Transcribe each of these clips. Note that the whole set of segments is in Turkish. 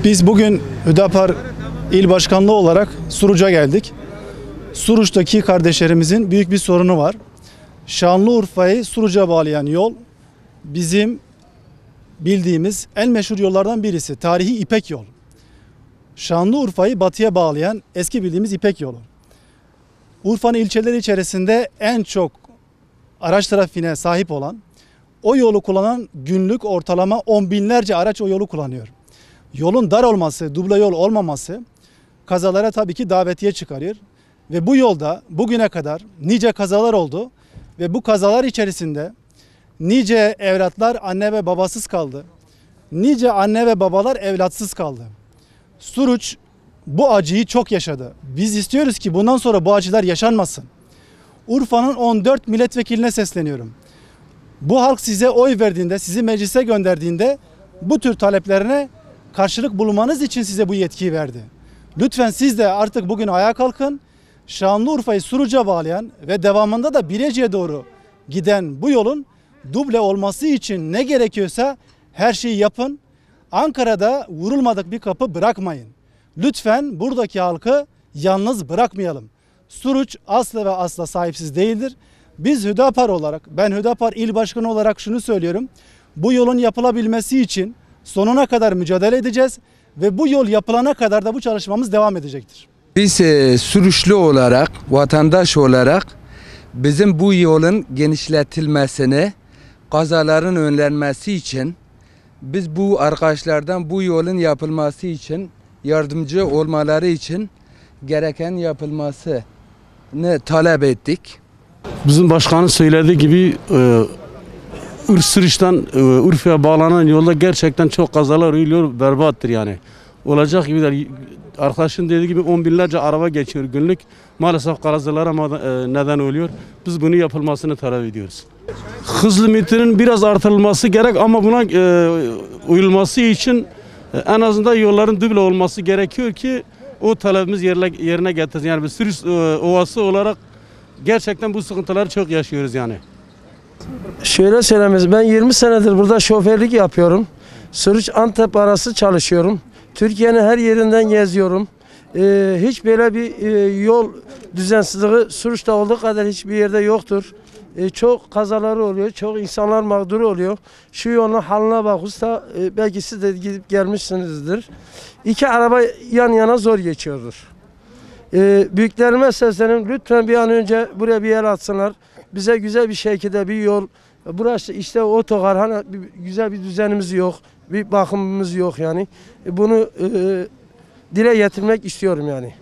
Biz bugün Hüdapar İl Başkanlığı olarak Suruç'a geldik. Suruç'taki kardeşlerimizin büyük bir sorunu var. Şanlıurfa'yı Suruç'a bağlayan yol bizim bildiğimiz en meşhur yollardan birisi. Tarihi İpek Yol. Şanlıurfa'yı batıya bağlayan eski bildiğimiz İpek Yolu. Urfa'nın ilçeleri içerisinde en çok araç trafiğine sahip olan, o yolu kullanan günlük ortalama 10 binlerce araç o yolu kullanıyor. Yolun dar olması, duble yol olmaması kazalara tabii ki davetiye çıkarıyor. Ve bu yolda bugüne kadar nice kazalar oldu ve bu kazalar içerisinde nice evlatlar anne ve babasız kaldı. Nice anne ve babalar evlatsız kaldı. Suruç bu acıyı çok yaşadı. Biz istiyoruz ki bundan sonra bu acılar yaşanmasın. Urfa'nın 14 milletvekiline sesleniyorum. Bu halk size oy verdiğinde, sizi meclise gönderdiğinde bu tür taleplerine karşılık bulmanız için size bu yetkiyi verdi. Lütfen siz de artık bugün ayağa kalkın. Şanlıurfa'yı Suruç'a bağlayan ve devamında da Bilecik'e doğru giden bu yolun duble olması için ne gerekiyorsa her şeyi yapın. Ankara'da vurulmadık bir kapı bırakmayın. Lütfen buradaki halkı yalnız bırakmayalım. Suruç asla ve asla sahipsiz değildir. Biz Hüdapar olarak, ben Hüdapar İl Başkanı olarak şunu söylüyorum. Bu yolun yapılabilmesi için sonuna kadar mücadele edeceğiz ve bu yol yapılana kadar da bu çalışmamız devam edecektir. Biz Suruçlu olarak, vatandaş olarak bizim bu yolun genişletilmesini, kazaların önlenmesi için biz bu arkadaşlardan bu yolun yapılması için, yardımcı olmaları için gereken yapılmasını talep ettik. Bizim başkanın söylediği gibi Suruç'tan Urfa'ya bağlanan yolda gerçekten çok kazalar oluyor, berbattır yani. Olacak gibi de arkadaşın dediği gibi 10 binlerce araba geçiyor günlük. Maalesef kazalara neden oluyor. Biz bunu yapılmasını talep ediyoruz. Hız limitinin biraz artırılması gerek ama buna uyulması için en azından yolların duble olması gerekiyor ki o talebimiz yerine getirsin. Yani bir Suruç Ovası olarak gerçekten bu sıkıntıları çok yaşıyoruz yani. Şöyle söylemez, ben 20 senedir burada şoförlük yapıyorum. Suruç Antep arası çalışıyorum. Türkiye'nin her yerinden geziyorum. Hiç böyle bir yol düzensizliği Suruç'ta olduğu kadar hiçbir yerde yoktur. Çok kazaları oluyor, çok insanlar mağdur oluyor. Şu yolun haline bak usta, belki siz de gidip gelmişsinizdir. İki araba yan yana zor geçiyordur. Büyüklerime sesleniyorum, lütfen bir an önce buraya bir yer atsınlar. Bize güzel bir şekilde bir yol. Burası işte otogar, hani güzel bir düzenimiz yok, bir bakımımız yok yani. Bunu dile getirmek istiyorum yani.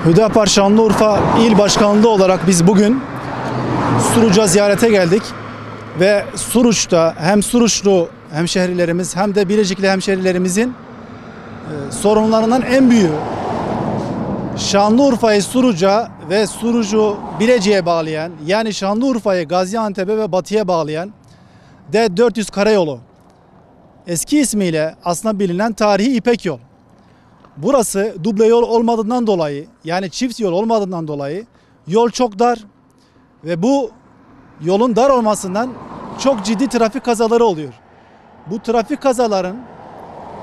Hüdapar Şanlıurfa İl Başkanlığı olarak biz bugün Suruç'a ziyarete geldik ve Suruç'ta hem Suruçlu hemşehrilerimiz hem de Bilecikli hemşehrilerimizin sorunlarından en büyüğü Şanlıurfa'yı Suruç'a ve Suruç'u Bilecik'e bağlayan, yani Şanlıurfa'yı Gaziantep'e ve Batı'ya bağlayan D400 karayolu, eski ismiyle aslında bilinen tarihi İpek Yol. Burası duble yol olmadığından dolayı, yani çift yol olmadığından dolayı yol çok dar ve bu yolun dar olmasından çok ciddi trafik kazaları oluyor. Bu trafik kazaların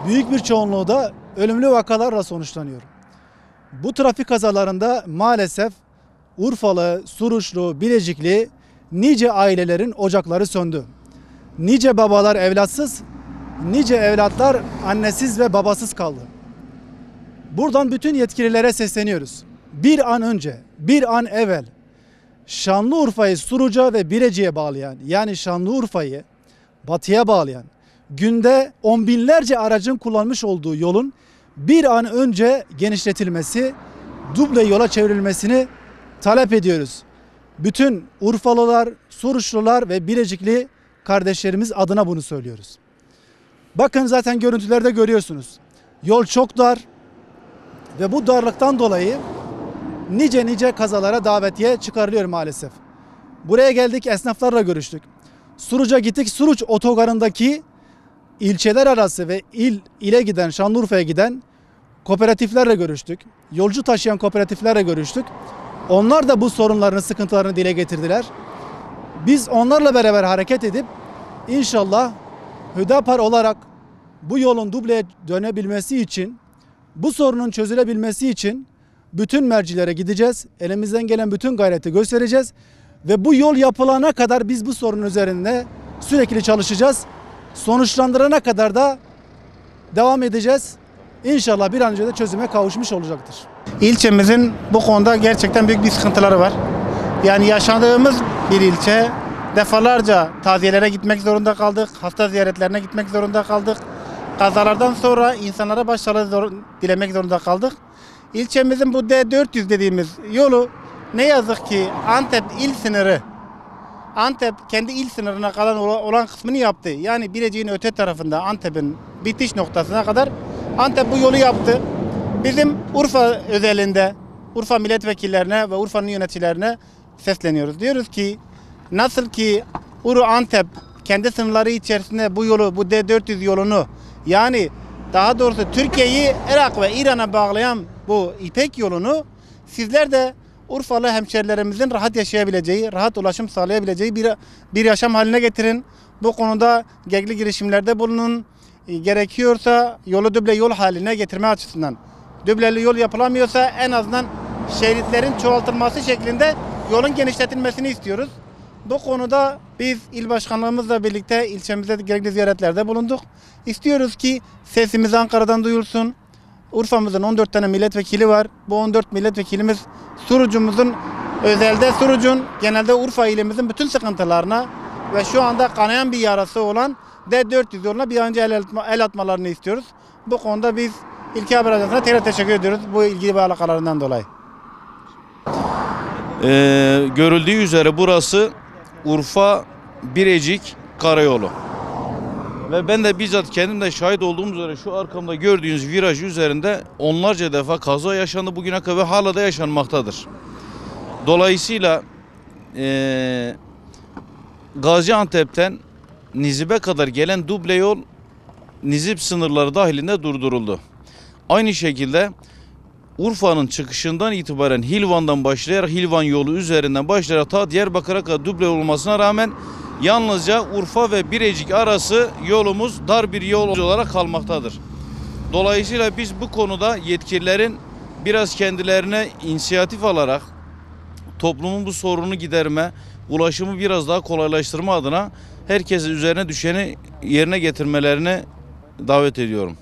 büyük bir çoğunluğu da ölümlü vakalarla sonuçlanıyor. Bu trafik kazalarında maalesef Urfalı, Suruçlu, Bilecikli nice ailelerin ocakları söndü. Nice babalar evlatsız, nice evlatlar annesiz ve babasız kaldı. Buradan bütün yetkililere sesleniyoruz. Bir an önce, bir an evvel Şanlıurfa'yı Suruç'a ve Bilecik'e bağlayan, yani Şanlıurfa'yı Batı'ya bağlayan, günde 10 binlerce aracın kullanmış olduğu yolun bir an önce genişletilmesi, duble yola çevrilmesini talep ediyoruz. Bütün Urfalılar, Suruçlular ve Bilecikli kardeşlerimiz adına bunu söylüyoruz. Bakın zaten görüntülerde görüyorsunuz. Yol çok dar. Ve bu darlıktan dolayı nice kazalara davetiye çıkarılıyor maalesef. Buraya geldik, esnaflarla görüştük. Suruç'a gittik. Suruç otogarındaki ilçeler arası ve ile giden, Şanlıurfa'ya giden kooperatiflerle görüştük. Yolcu taşıyan kooperatiflerle görüştük. Onlar da bu sorunlarını, sıkıntılarını dile getirdiler. Biz onlarla beraber hareket edip inşallah Hüdapar olarak bu yolun dubleye dönebilmesi için, bu sorunun çözülebilmesi için bütün mercilere gideceğiz. Elimizden gelen bütün gayreti göstereceğiz. Ve bu yol yapılana kadar biz bu sorunun üzerinde sürekli çalışacağız. Sonuçlandırana kadar da devam edeceğiz. İnşallah bir an önce de çözüme kavuşmuş olacaktır. İlçemizin bu konuda gerçekten büyük bir sıkıntıları var. Yani yaşadığımız bir ilçe, defalarca taziyelere gitmek zorunda kaldık, hasta ziyaretlerine gitmek zorunda kaldık. Kazalardan sonra insanlara başsağlığı dilemek zorunda kaldık. İlçemizin bu D400 dediğimiz yolu ne yazık ki Antep il sınırı, Antep kendi il sınırına kadar olan kısmını yaptı. Yani Birecik'in öte tarafında Antep'in bitiş noktasına kadar Antep bu yolu yaptı. Bizim Urfa özelinde Urfa milletvekillerine ve Urfa'nın yöneticilerine sesleniyoruz. Diyoruz ki nasıl ki Antep kendi sınırları içerisinde bu yolu, bu D400 yolunu, yani daha doğrusu Türkiye'yi Irak ve İran'a bağlayan bu İpek yolunu sizler de Urfalı hemşerilerimizin rahat yaşayabileceği, rahat ulaşım sağlayabileceği bir yaşam haline getirin. Bu konuda gerekli girişimlerde bulunun. Gerekiyorsa yolu duble yol haline getirme açısından. Dubleli yol yapılamıyorsa en azından şeritlerin çoğaltılması şeklinde yolun genişletilmesini istiyoruz. Bu konuda biz il başkanlığımızla birlikte ilçemizde gerekli ziyaretlerde bulunduk. İstiyoruz ki sesimiz Ankara'dan duyulsun. Urfa'mızın 14 tane milletvekili var. Bu 14 milletvekilimiz Suruç'umuzun, özelde Suruç'un, genelde Urfa ilimizin bütün sıkıntılarına ve şu anda kanayan bir yarası olan D400 yoluna bir an önce el atmalarını istiyoruz. Bu konuda biz İlki Haber Ajansı'na tekrar teşekkür ediyoruz bu ilgili ve alakalarından dolayı. Görüldüğü üzere burası Urfa Birecik Karayolu. Ve ben de bizzat kendim de şahit olduğum üzere şu arkamda gördüğünüz viraj üzerinde onlarca defa kaza yaşandı bugüne kadar ve hala da yaşanmaktadır. Dolayısıyla Gaziantep'ten Nizip'e kadar gelen duble yol Nizip sınırları dahilinde durduruldu. Aynı şekilde Urfa'nın çıkışından itibaren Hilvan'dan başlayarak Hilvan yolu üzerinden başlayarak ta Diyarbakır'a kadar duble olmasına rağmen yalnızca Urfa ve Birecik arası yolumuz dar bir yol olarak kalmaktadır. Dolayısıyla biz bu konuda yetkililerin biraz kendilerine inisiyatif alarak toplumun bu sorununu giderme, ulaşımı biraz daha kolaylaştırma adına herkesin üzerine düşeni yerine getirmelerini davet ediyorum.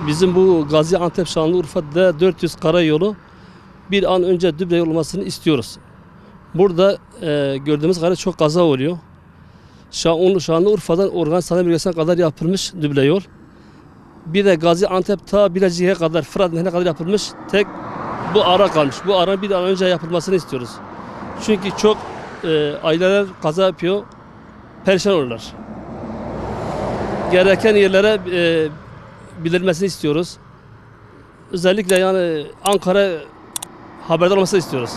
Bizim bu Gaziantep Şanlıurfa'da 400 karayolu bir an önce duble olmasını istiyoruz. Burada gördüğümüz kadar çok kaza oluyor. Şanlıurfa'dan Organ Sanayi Bölgesi'ne kadar yapılmış duble yol. Bir de Gaziantep ta Bilecik'e kadar, Fırat Nehri'ne kadar yapılmış. Tek bu ara kalmış. Bu ara bir an önce yapılmasını istiyoruz. Çünkü çok aileler kaza yapıyor, perişan olurlar. Gereken yerlere bildirilmesini istiyoruz. Özellikle yani Ankara haberdar olmasını istiyoruz.